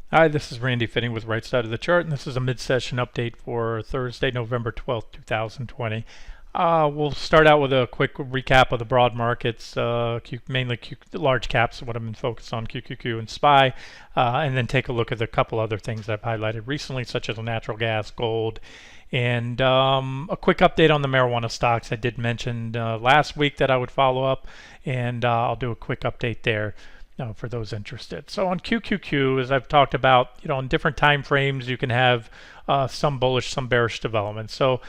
Hi, this is Randy Fitting with Right Side of the Chart, and this is a mid-session update for Thursday, November 12th, 2020. We'll start out with a quick recap of the broad markets, mainly large caps, what I've been focused on, QQQ and SPY, and then take a look at a couple other things I've highlighted recently, such as natural gas, gold, and a quick update on the marijuana stocks. I did mention last week that I would follow up, and I'll do a quick update there for those interested. So on QQQ, as I've talked about, in different time frames, you can have some bullish, some bearish development. So,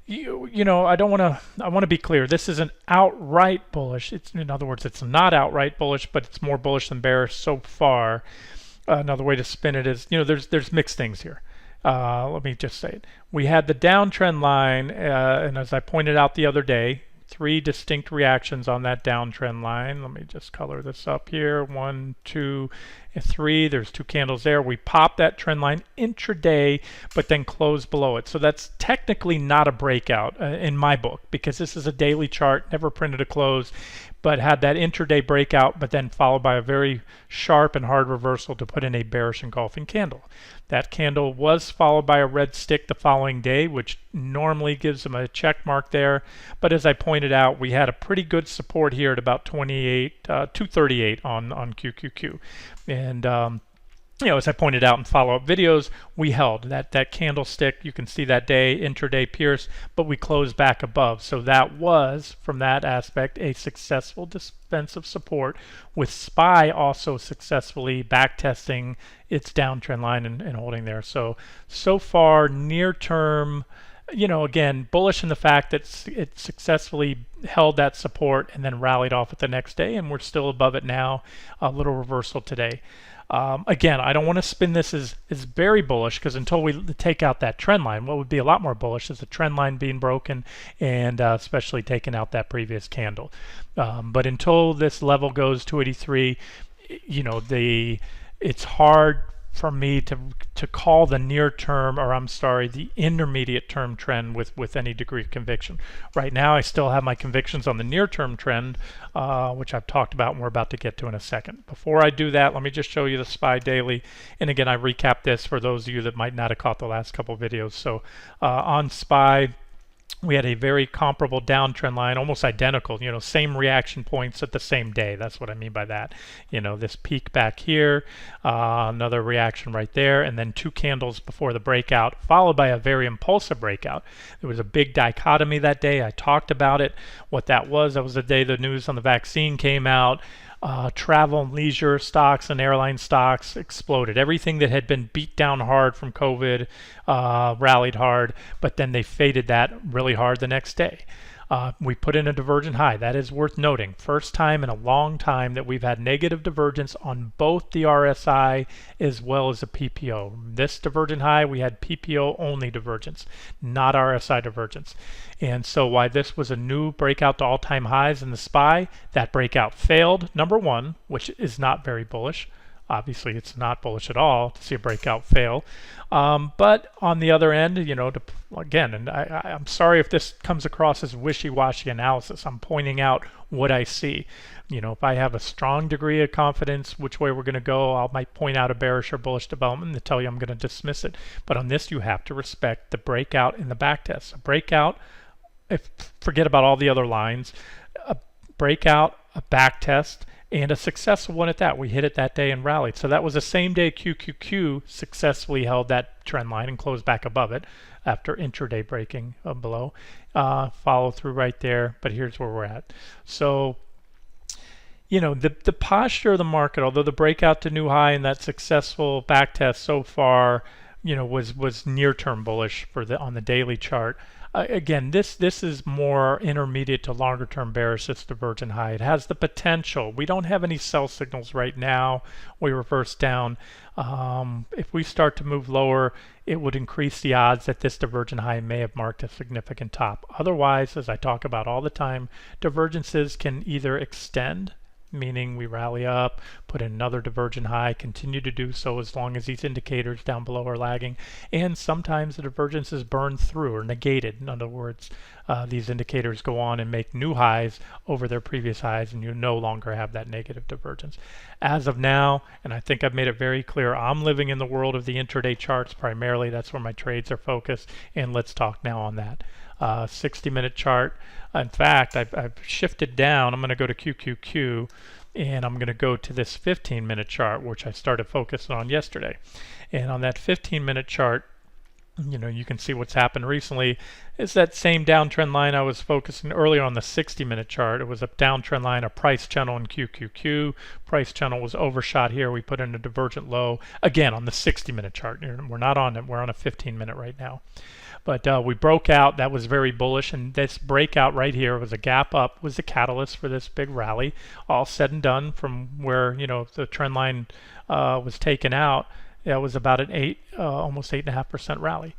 I want to be clear. This isn't outright bullish. In other words, it's not outright bullish, but it's more bullish than bearish so far. Another way to spin it is, there's mixed things here. Let me just say it. We had the downtrend line, and as I pointed out the other day, three distinct reactions on that downtrend line. Let me just color this up here. 1, 2, and 3. There's two candles there. We popped that trend line intraday, but then closed below it. So that's technically not a breakout in my book, because this is a daily chart, never printed a close, but had that intraday breakout, but then followed by a very sharp and hard reversal to put in a bearish engulfing candle. That candle was followed by a red stick the following day, which normally gives them a check mark there. But as I pointed out, we had a pretty good support here at about 238 on QQQ. And as I pointed out in follow-up videos, we held that candlestick. You can see that day, intraday pierce, but we closed back above. So that was, from that aspect, a successful defensive support, with SPY also successfully backtesting its downtrend line and holding there. So far, near term, again, bullish in the fact that it successfully held that support and then rallied off it the next day, and we're still above it now. A little reversal today. Again, I don't want to spin this as very bullish, because until we take out that trend line, what would be a lot more bullish is the trend line being broken, and especially taking out that previous candle. But until this level goes to 83, it's hard for me to call the near term, or the intermediate term trend with any degree of conviction. Right now, I still have my convictions on the near term trend, which I've talked about and we're about to get to in a second. Before I do that, let me just show you the SPY daily. And again, I recap this for those of you that might not have caught the last couple of videos. So on SPY, we had a very comparable downtrend line, almost identical, same reaction points at the same day. That's what I mean by that. This peak back here, another reaction right there, and then two candles before the breakout, followed by a very impulsive breakout. There was a big dichotomy that day. I talked about it, what that was. That was the day the news on the vaccine came out. Travel and leisure stocks and airline stocks exploded. Everything that had been beat down hard from COVID rallied hard, but then they faded that really hard the next day. We put in a divergent high. That is worth noting. First time in a long time that we've had negative divergence on both the RSI as well as the PPO. This divergent high, we had PPO only divergence, not RSI divergence. And so why this was a new breakout to all-time highs in the SPY, that breakout failed, number one, which is not very bullish. Obviously, it's not bullish at all to see a breakout fail. But on the other end, again, and I'm sorry if this comes across as wishy-washy analysis. I'm pointing out what I see. If I have a strong degree of confidence which way we're going to go, I might point out a bearish or bullish development and tell you I'm going to dismiss it. But on this, you have to respect the breakout and the backtest. A breakout, forget about all the other lines. A breakout, a backtest, and a successful one at that. We hit it that day and rallied. So that was the same day QQQ successfully held that trend line and closed back above it after intraday breaking below. Follow through right there, but here's where we're at. So, the posture of the market, although the breakout to new high and that successful backtest so far, was near-term bullish on the daily chart. Again, this is more intermediate to longer term bearish. It's divergent high. It has the potential. We don't have any sell signals right now. We reverse down. If we start to move lower, it would increase the odds that this divergent high may have marked a significant top. Otherwise, as I talk about all the time, divergences can either extend, meaning we rally up, put in another divergent high, continue to do so as long as these indicators down below are lagging, and sometimes the divergence is burned through or negated. In other words, these indicators go on and make new highs over their previous highs, and you no longer have that negative divergence. As of now, and I think I've made it very clear, I'm living in the world of the intraday charts primarily. That's where my trades are focused, and let's talk now on that. 60-minute chart. In fact, I've shifted down. I'm going to go to QQQ, and I'm going to go to this 15-minute chart, which I started focusing on yesterday. And on that 15-minute chart, you can see what's happened recently. It's that same downtrend line I was focusing earlier on the 60-minute chart. It was a downtrend line, a price channel in QQQ. Price channel was overshot here. We put in a divergent low again on the 60-minute chart. We're not on it. We're on a 15-minute right now. But we broke out. That was very bullish, and this breakout right here was a gap up, was the catalyst for this big rally. All said and done, from where the trend line was taken out, that was about an almost 8.5% rally.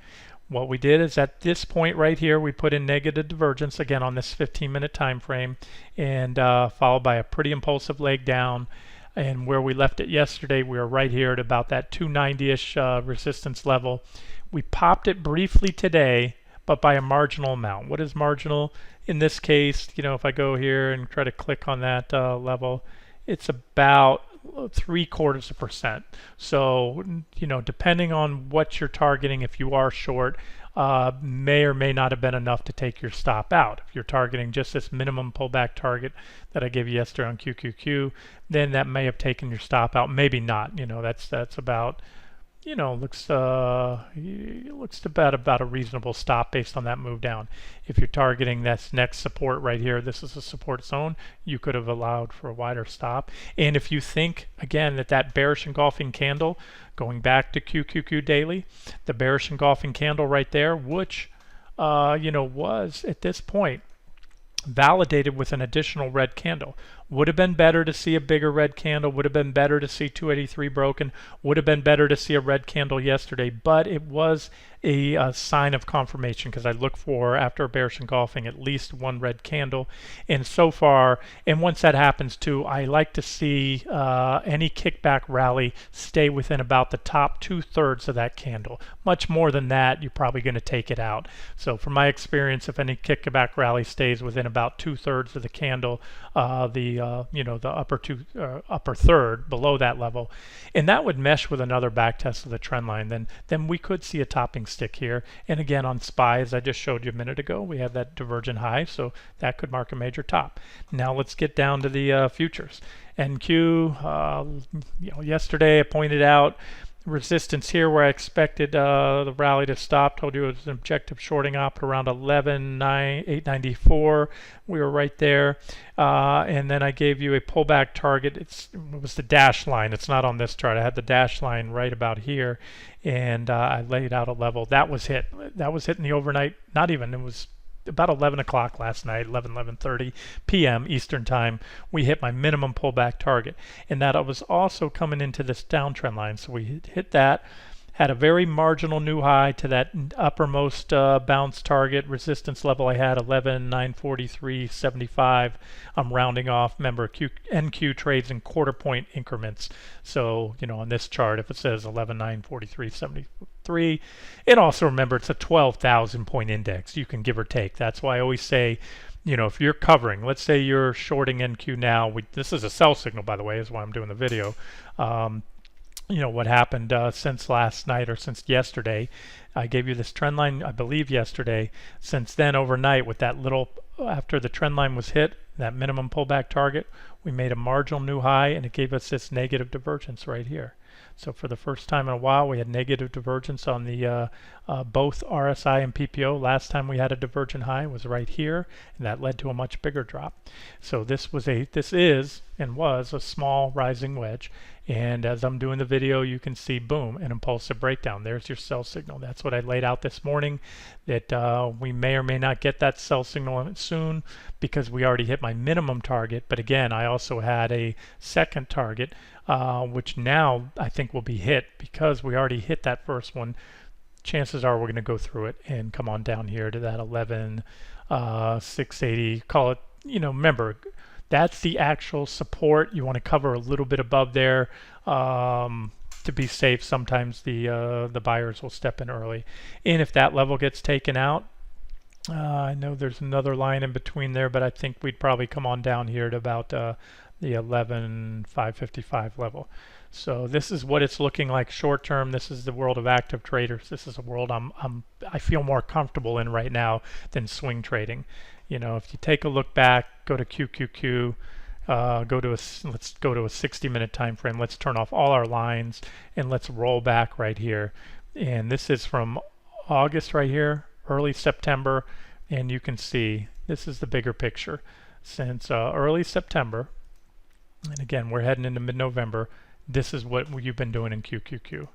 What we did is at this point right here, we put in negative divergence again on this 15-minute time frame, and followed by a pretty impulsive leg down. And where we left it yesterday, we were right here at about that 290-ish resistance level. We popped it briefly today, but by a marginal amount. What is marginal? In this case, if I go here and try to click on that level, it's about 0.75%. So, depending on what you're targeting, if you are short, may or may not have been enough to take your stop out. If you're targeting just this minimum pullback target that I gave you yesterday on QQQ, then that may have taken your stop out. Maybe not. That's about, looks about a reasonable stop based on that move down. If you're targeting this next support right here, this is a support zone, you could have allowed for a wider stop. And if you think again that bearish engulfing candle, going back to QQQ daily, the bearish engulfing candle right there, which was at this point validated with an additional red candle. Would have been better to see a bigger red candle, would have been better to see 283 broken, would have been better to see a red candle yesterday, but it was a sign of confirmation, because I look for, after a bearish engulfing, at least one red candle. And so far, and once that happens too, I like to see any kickback rally stay within about the top 2/3 of that candle. Much more than that, you're probably going to take it out. So from my experience, if any kickback rally stays within about 2/3 of the candle, the upper third below that level, and that would mesh with another back test of the trend line, then we could see a topping stick here. And again, on SPY, as I just showed you a minute ago, we have that divergent high, so that could mark a major top. Now let's get down to the futures. NQ, yesterday I pointed out resistance here where I expected the rally to stop. Told you it was an objective shorting op around 11,894. We were right there. And then I gave you a pullback target. It was the dash line. It's not on this chart. I had the dash line right about here, and I laid out a level. That was hit. That was hit in the overnight. Not even. It was about 11 o'clock last night, 11:30 p.m. Eastern time. We hit my minimum pullback target, and that was also coming into this downtrend line. So we hit that, had a very marginal new high to that uppermost bounce target resistance level I had, 11,943.75. I'm rounding off. Remember, NQ trades in quarter point increments. So, on this chart, if it says 11,943.73, and also remember it's a 12,000 point index. You can give or take. That's why I always say, if you're covering, let's say you're shorting NQ now. This is a sell signal, by the way, is why I'm doing the video. What happened since last night or since yesterday. I gave you this trend line, I believe, yesterday. Since then, overnight, with that little, after the trend line was hit, that minimum pullback target, we made a marginal new high, and it gave us this negative divergence right here. So for the first time in a while, we had negative divergence on the both RSI and PPO. Last time we had a divergent high was right here, and that led to a much bigger drop. So this is and was a small rising wedge. And as I'm doing the video, you can see, boom, an impulsive breakdown. There's your sell signal. That's what I laid out this morning, that we may or may not get that sell signal soon, because we already hit my minimum target. But again, I also had a second target, which now I think will be hit, because we already hit that first one. Chances are we're going to go through it and come on down here to that 11,680. Call it, remember, That's the actual support. You want to cover a little bit above there to be safe. Sometimes the buyers will step in early. And if that level gets taken out, I know there's another line in between there, but I think we'd probably come on down here to about the 11,555 level. So this is what it's looking like short term. This is the world of active traders. This is a world I feel more comfortable in right now than swing trading. You know, if you take a look back, go to QQQ, let's go to a 60-minute time frame. Let's turn off all our lines and let's roll back right here. And this is from August right here, early September, and you can see this is the bigger picture since early September. And again, we're heading into mid-November. This is what you've been doing in QQQ.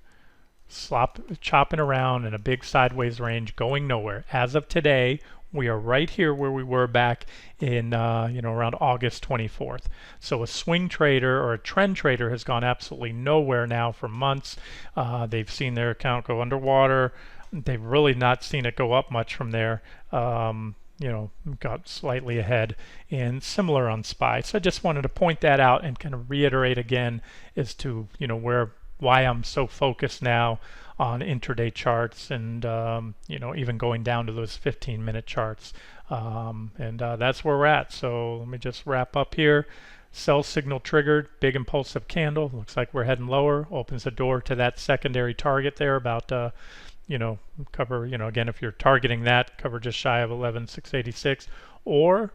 Chopping around in a big sideways range, going nowhere. As of today, we are right here where we were back in around August 24th. So a swing trader or a trend trader has gone absolutely nowhere now for months. They've seen their account go underwater. They've really not seen it go up much from there. Got slightly ahead, and similar on SPY. So I just wanted to point that out and kind of reiterate again as to why I'm so focused now on intraday charts and even going down to those 15-minute charts. That's where we're at. So let me just wrap up here. Sell signal triggered, big impulsive candle. Looks like we're heading lower. Opens the door to that secondary target there about cover, again, if you're targeting that, cover just shy of 11,686. Or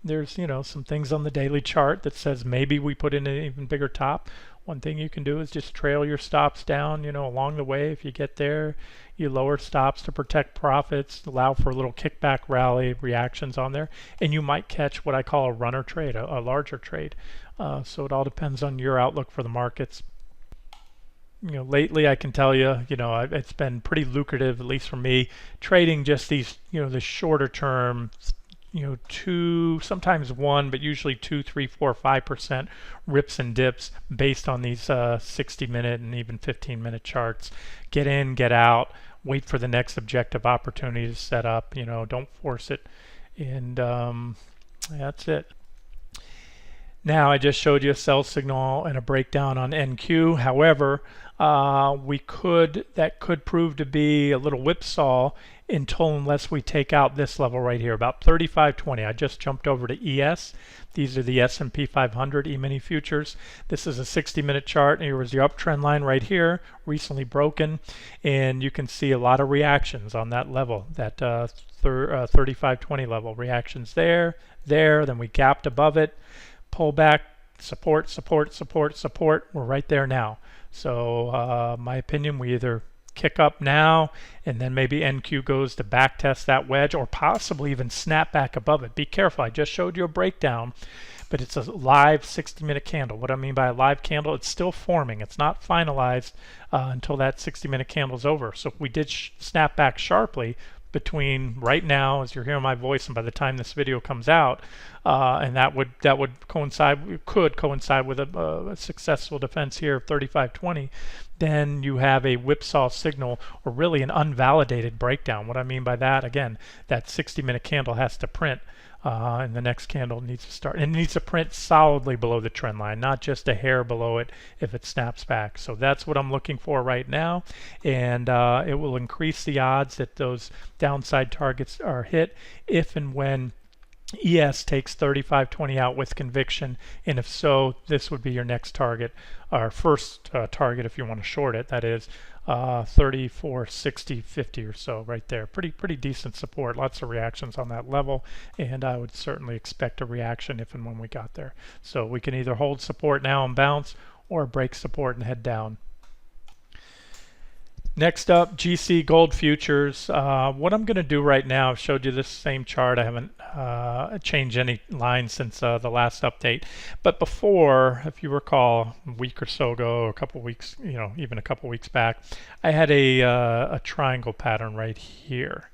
there's, some things on the daily chart that says maybe we put in an even bigger top. One thing you can do is just trail your stops down, along the way. If you get there, you lower stops to protect profits, allow for a little kickback rally reactions on there, and you might catch what I call a runner trade, a larger trade. So it all depends on your outlook for the markets. Lately I can tell you, it's been pretty lucrative, at least for me, trading just these, the shorter term, sometimes 1, but usually 2, 3, 4, 5% rips and dips based on these 60-minute and even 15-minute charts. Get in, get out, wait for the next objective opportunity to set up. Don't force it, and that's it. Now I just showed you a sell signal and a breakdown on NQ. However, that could prove to be a little whipsaw unless we take out this level right here, about 35.20. I just jumped over to ES. These are the S&P 500 E-mini futures. This is a 60-minute chart. And here was the uptrend line right here, recently broken, and you can see a lot of reactions on that level, that 35.20 level. Reactions there, then we gapped above it. Pull back, support, support, support, support. We're right there now. So my opinion, we either kick up now and then maybe NQ goes to back test that wedge, or possibly even snap back above it. Be careful. I just showed you a breakdown, but it's a live 60-minute candle. What I mean by a live candle, it's still forming. It's not finalized until that 60-minute candle is over. So if we did snap back sharply between right now, as you're hearing my voice, and by the time this video comes out, and that could coincide with a successful defense here of 35.20, then you have a whipsaw signal, or really an unvalidated breakdown. What I mean by that, again, that 60-minute candle has to print, and the next candle needs to start, and it needs to print solidly below the trend line, not just a hair below it if it snaps back. So that's what I'm looking for right now, and it will increase the odds that those downside targets are hit if and when ES takes 35.20 out with conviction, and if so, this would be your next target, our first target if you want to short it, that is 34.60.50 or so right there. Pretty decent support, lots of reactions on that level, and I would certainly expect a reaction if and when we got there. So we can either hold support now and bounce, or break support and head down. Next up, GC gold futures. What I'm going to do right now, I've showed you this same chart. I haven't changed any lines since the last update. But before, if you recall, a week or so ago, or a couple weeks, even a couple weeks back, I had a triangle pattern right here.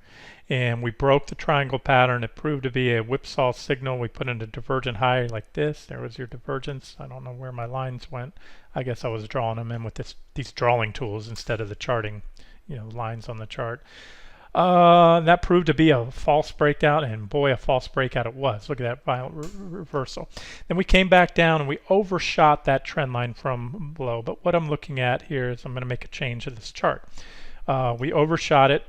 And we broke the triangle pattern. It proved to be a whipsaw signal. We put in a divergent high like this. There was your divergence. I don't know where my lines went. I guess I was drawing them in with these drawing tools instead of the charting, lines on the chart. That proved to be a false breakout, and boy, a false breakout it was. Look at that violent reversal. Then we came back down and we overshot that trend line from below. But what I'm looking at here is I'm going to make a change to this chart. We overshot it.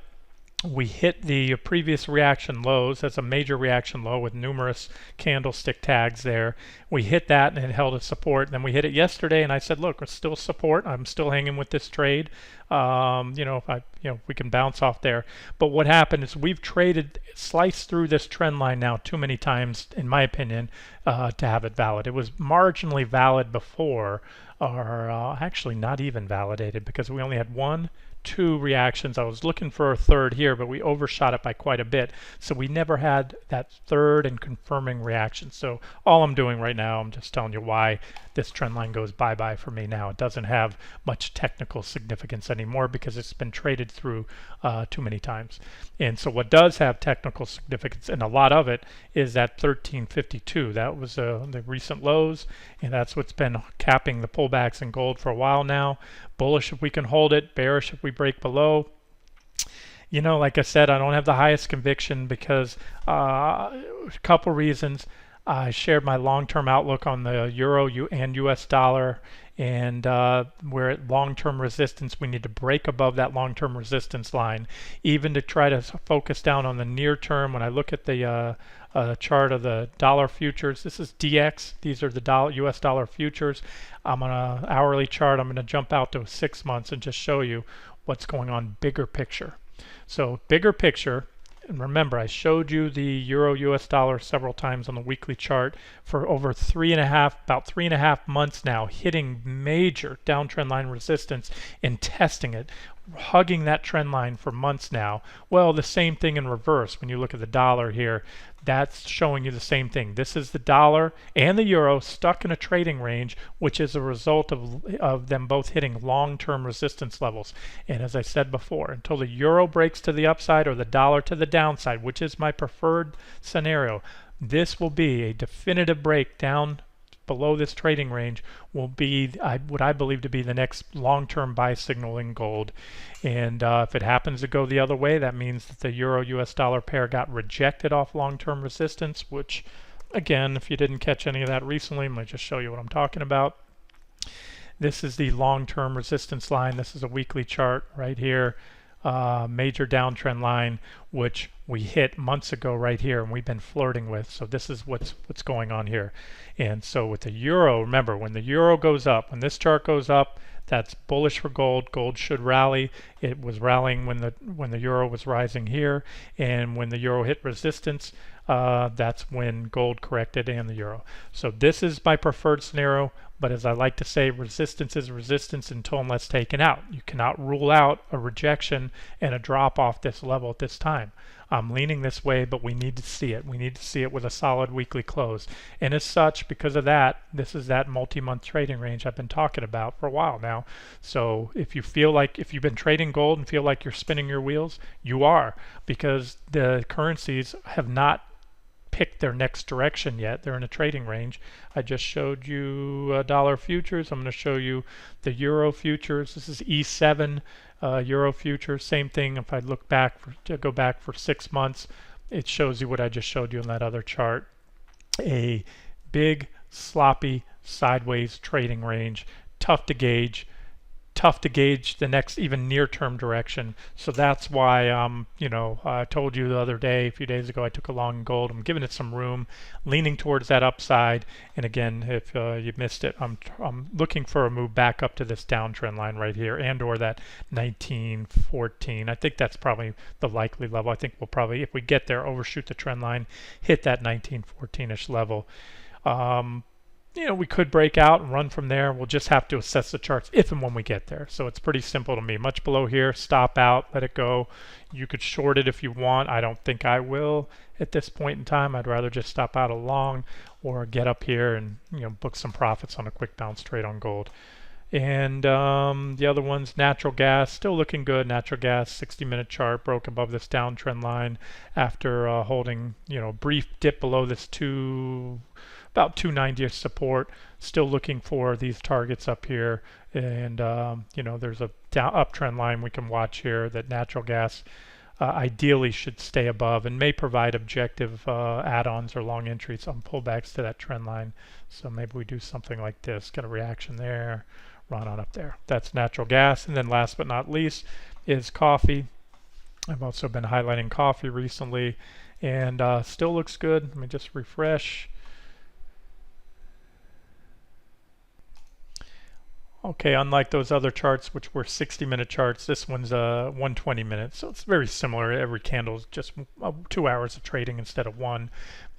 We hit the previous reaction lows. That's a major reaction low with numerous candlestick tags there. We hit that and it held a support. Then we hit it yesterday, and I said, look, it's still support. I'm still hanging with this trade. If we can bounce off there. But what happened is we've traded, sliced through this trend line now too many times, in my opinion, to have it valid. It was marginally valid before, or actually not even validated, because we only had 1, 2 reactions. I was looking for a third here, but we overshot it by quite a bit. So we never had that third and confirming reaction. So all I'm doing right now, I'm just telling you why this trend line goes bye-bye for me now. It doesn't have much technical significance anymore because it's been traded through too many times. And so what does have technical significance, and a lot of it, is that 1352. That was the recent lows, and that's what's been capping the pullbacks in gold for a while now. Bullish if we can hold it, bearish if we break below. You know, like I said, I don't have the highest conviction because a couple reasons. I shared my long-term outlook on the euro and US dollar, and we're at long-term resistance. We need to break above that long-term resistance line, even to try to focus down on the near term. When I look at the chart of the dollar futures, this is DX. These are the US dollar futures. I'm on an hourly chart. I'm going to jump out to 6 months and just show you what's going on bigger picture. So bigger picture. And remember, I showed you the euro US dollar several times on the weekly chart for over about 3.5 months now, hitting major downtrend line resistance and testing it, hugging that trend line for months now. Well, the same thing in reverse. When you look at the dollar here, that's showing you the same thing. This is the dollar and the euro stuck in a trading range, which is a result of them both hitting long-term resistance levels. And as I said before, until the euro breaks to the upside or the dollar to the downside, which is my preferred scenario, this will be a definitive break down below this trading range, will be what I believe to be the next long-term buy signal in gold. And if it happens to go the other way, that means that the euro US dollar pair got rejected off long-term resistance, which again, if you didn't catch any of that recently, I'm going to just show you what I'm talking about. This is the long-term resistance line. This is a weekly chart right here. Major downtrend line, which we hit months ago right here, and we've been flirting with. So this is what's going on here. And so with the euro, remember, when the euro goes up, when this chart goes up, that's bullish for gold. Gold should rally. It was rallying when the euro was rising here, and when the euro hit resistance, that's when gold corrected and the euro. So this is my preferred scenario. But as I like to say, resistance is resistance until unless taken out. You cannot rule out a rejection and a drop off this level at this time. I'm leaning this way, but we need to see it. We need to see it with a solid weekly close. And as such, because of that, this is that multi-month trading range I've been talking about for a while now. So if you feel like, if you've been trading gold and feel like you're spinning your wheels, you are, because the currencies have not picked their next direction yet. They're in a trading range. I just showed you dollar futures. I'm going to show you the euro futures. This is E7 euro futures. Same thing. If I look back go back for 6 months, it shows you what I just showed you in that other chart. A big sloppy sideways trading range, tough to gauge the next even near-term direction. So that's why I told you the other day, a few days ago, I took a long gold. I'm giving it some room, leaning towards that upside. And again, if you missed it, I'm looking for a move back up to this downtrend line right here, and or that 1914. I think that's probably the likely level. I think we'll probably, if we get there, overshoot the trend line, hit that 1914-ish level. We could break out and run from there. We'll just have to assess the charts if and when we get there. So it's pretty simple to me. Much below here, stop out, let it go. You could short it if you want. I don't think I will at this point in time. I'd rather just stop out along or get up here and book some profits on a quick bounce trade on gold. And the other ones, natural gas, still looking good. Natural gas, 60-minute chart, broke above this downtrend line after holding, a brief dip below this about 290 support. Still looking for these targets up here, and there's a uptrend line we can watch here that natural gas ideally should stay above and may provide objective add-ons or long entries on pullbacks to that trend line. So maybe we do something like this, get a reaction there, run on up there. That's natural gas. And then last but not least is coffee. I've also been highlighting coffee recently, and still looks good. Let me just refresh. Okay, unlike those other charts, which were 60-minute charts, this one's 120 minutes. So it's very similar. Every candle is just 2 hours of trading instead of one.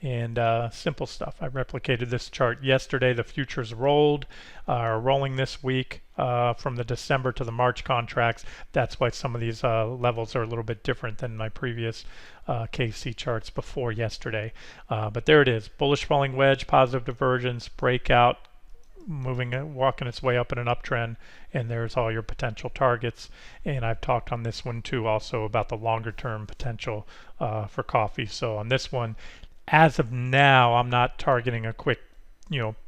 And simple stuff. I replicated this chart yesterday. The futures rolled, rolling this week from the December to the March contracts. That's why some of these levels are a little bit different than my previous KC charts before yesterday. But there it is. Bullish falling wedge, positive divergence, breakout, moving, walking its way up in an uptrend, and there's all your potential targets. And I've talked on this one too also about the longer term potential for coffee. So on this one, as of now, I'm not targeting a quick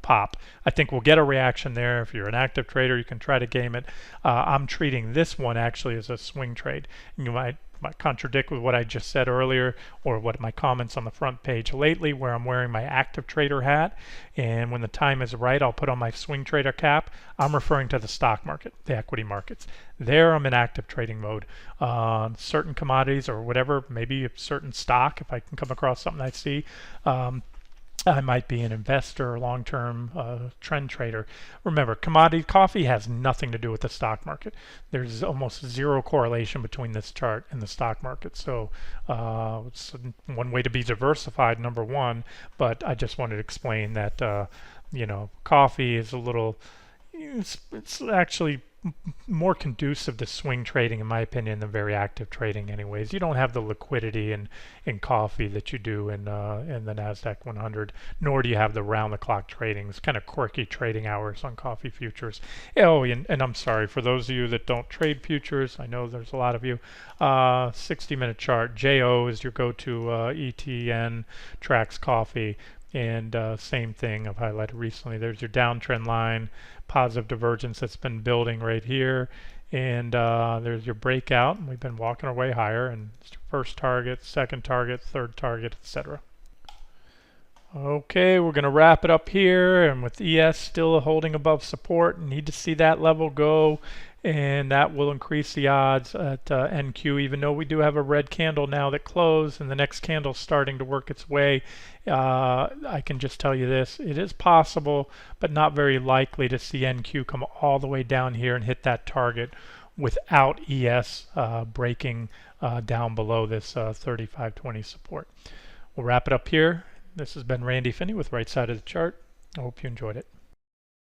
pop. I think we'll get a reaction there. If you're an active trader, you can try to game it. I'm treating this one actually as a swing trade. You might contradict with what I just said earlier, or what my comments on the front page lately, where I'm wearing my active trader hat, and when the time is right, I'll put on my swing trader cap. I'm referring to the stock market, the equity markets. There I'm in active trading mode. Certain commodities or whatever, maybe a certain stock, if I can come across something I see, I might be an investor or long-term trend trader. Remember, commodity coffee has nothing to do with the stock market. There's almost zero correlation between this chart and the stock market. So it's one way to be diversified, number one. But I just wanted to explain that coffee is a little. It's actually more conducive to swing trading, in my opinion, than very active trading anyways. You don't have the liquidity in coffee that you do in the NASDAQ 100, nor do you have the round-the-clock trading. It's kind of quirky trading hours on coffee futures. Oh, and I'm sorry, for those of you that don't trade futures, I know there's a lot of you, 60-minute chart. JO is your go-to ETN, tracks coffee. And same thing I've highlighted recently. There's your downtrend line, positive divergence that's been building right here. And there's your breakout. We've been walking our way higher. And it's your first target, second target, third target, etc. Okay, we're going to wrap it up here. And with ES still holding above support, need to see that level go. And that will increase the odds at NQ, even though we do have a red candle now that closed and the next candle starting to work its way. I can just tell you this, it is possible, but not very likely to see NQ come all the way down here and hit that target without ES breaking down below this 3520 support. We'll wrap it up here. This has been Randy Finney with Right Side of the Chart. I hope you enjoyed it.